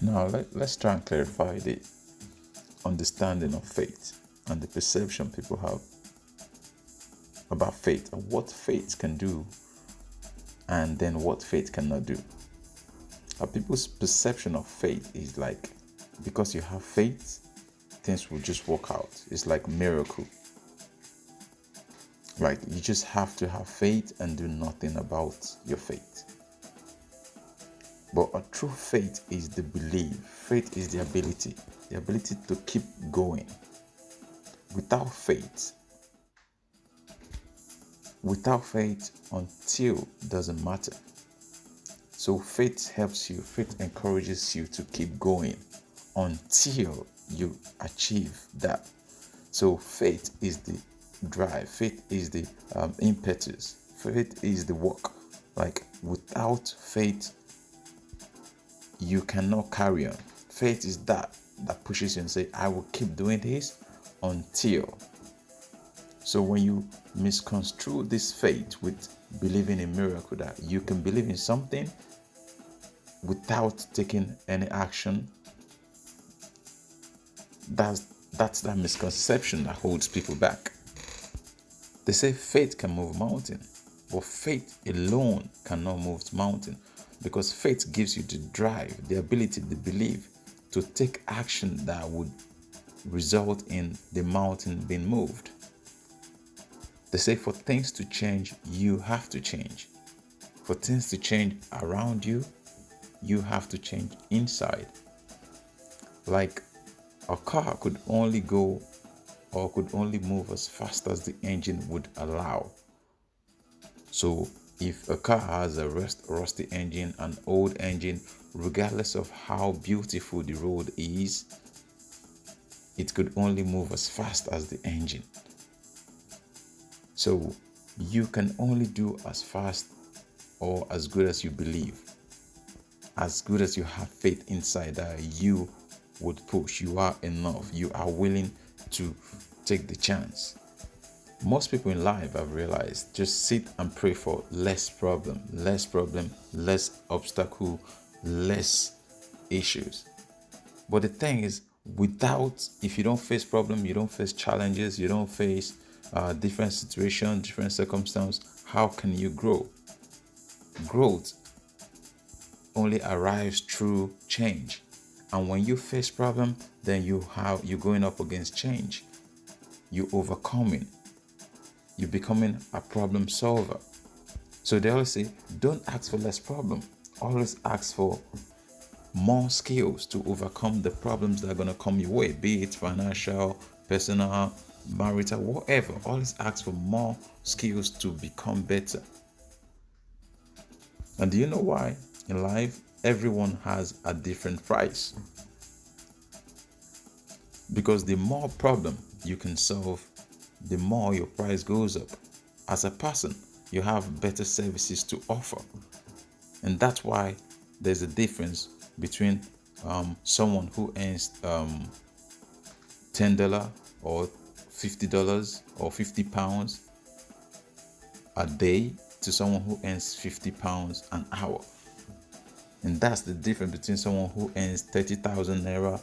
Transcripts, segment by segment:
Now, let's try and clarify the understanding of faith and the perception people have about faith and what faith can do and then what faith cannot do. People's perception of faith is like, because you have faith, things will just work out. It's like miracle. Like you just have to have faith and do nothing about your faith. But a true faith is the belief. Faith is the ability to keep going. Without faith, until doesn't matter. So faith helps you, faith encourages you to keep going until you achieve that. So faith is the drive, faith is the impetus, faith is the work. Like without faith, you cannot carry on. Faith is that pushes you and say, I will keep doing this until. So when you misconstrue this faith with believing in miracle, that you can believe in something without taking any action, that's that misconception that holds people back. They say faith can move mountain, but faith alone cannot move mountain, because faith gives you the drive, the ability, the belief to take action that would result in the mountain being moved. They say for things to change, you have to change. For things to change around you, you have to change inside. Like a car could only go or could only move as fast as the engine would allow. So if a car has a rusty engine, an old engine, regardless of how beautiful the road is, it could only move as fast as the engine. So you can only do as fast or as good as you believe, as good as you have faith inside that you would push. You are enough. You are willing to take the chance. Most people in life, I've realized, just sit and pray for less problem, less obstacle, less issues. But the thing is, if you don't face problem, you don't face challenges, you don't face different situations, different circumstances, how can you grow? Growth only arrives through change. And when you face problem, then you're going up against change. You overcoming. You're becoming a problem solver. So they always say, don't ask for less problem. Always ask for more skills to overcome the problems that are going to come your way, be it financial, personal, marital, whatever. Always ask for more skills to become better. And do you know why? In life, everyone has a different price. Because the more problem you can solve, the more your price goes up. As a person, you have better services to offer. And that's why there's a difference between someone who earns $10 or $50 or £50 a day to someone who earns £50 an hour. And that's the difference between someone who earns 30,000 naira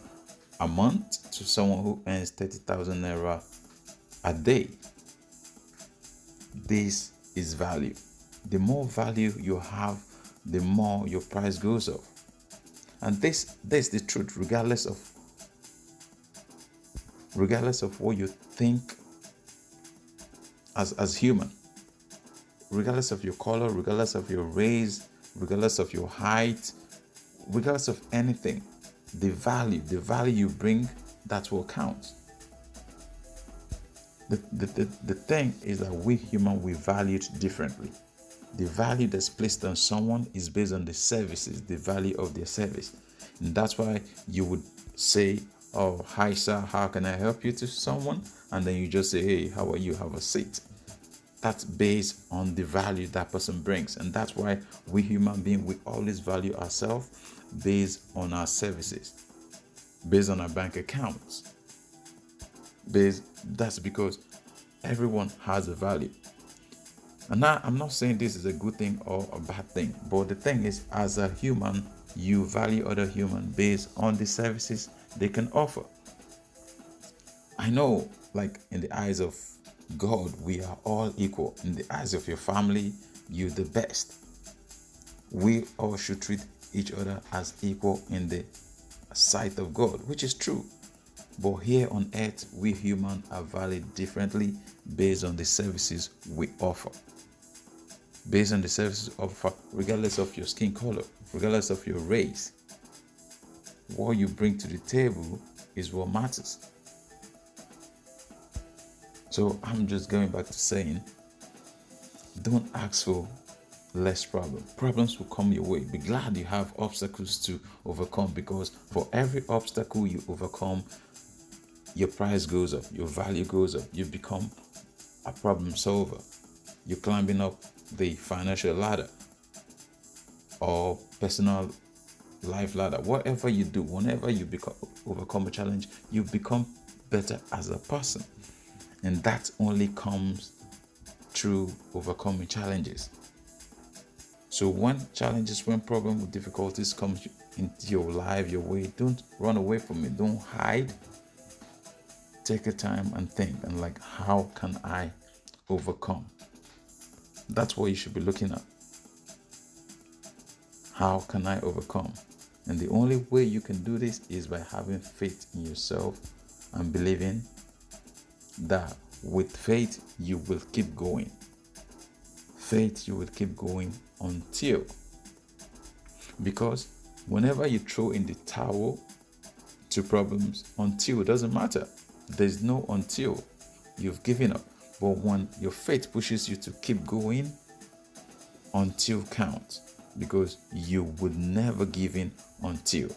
a month to someone who earns 30,000 naira a day. This is value. The more value you have, the more your price goes up. And this is the truth, regardless of what you think as human. Regardless of your color, regardless of your race, regardless of your height, regardless of anything, the value you bring, that's what counts. The thing is that we human, we value it differently. The value that's placed on someone is based on the services, the value of their service. And that's why you would say, oh, hi sir, how can I help you, to someone? And then you just say, hey, how are you? Have a seat. That's based on the value that person brings. And that's why we human beings, we always value ourselves based on our services, based on our bank accounts. That's because everyone has a value. And now, I'm not saying this is a good thing or a bad thing, but the thing is, as a human, You value other humans based on the services they can offer. I know, like in the eyes of God, we are all equal. In the eyes of your family, you're the best. We all should treat each other as equal in the sight of God, which is true. But here on earth, we humans are valued differently based on the services we offer. Based on the services offered, regardless of your skin color, regardless of your race. What you bring to the table is what matters. So I'm just going back to saying, don't ask for less problems. Problems will come your way. Be glad you have obstacles to overcome, because for every obstacle you overcome, your price goes up, your value goes up. You become a problem solver. You're climbing up the financial ladder or personal life ladder. Whatever you do, whenever you overcome a challenge, you become better as a person. And that only comes through overcoming challenges. So when challenges, when problems, difficulties come into your life, your way, don't run away from it. Don't hide. Take a time and think, and like, how can I overcome? That's what you should be looking at. How can I overcome? And the only way you can do this is by having faith in yourself and believing that with faith you will keep going. Faith, you will keep going until. Because whenever you throw in the towel to problems, until doesn't matter. There's no until. You've given up. But when your faith pushes you to keep going, until counts, because you would never give in until.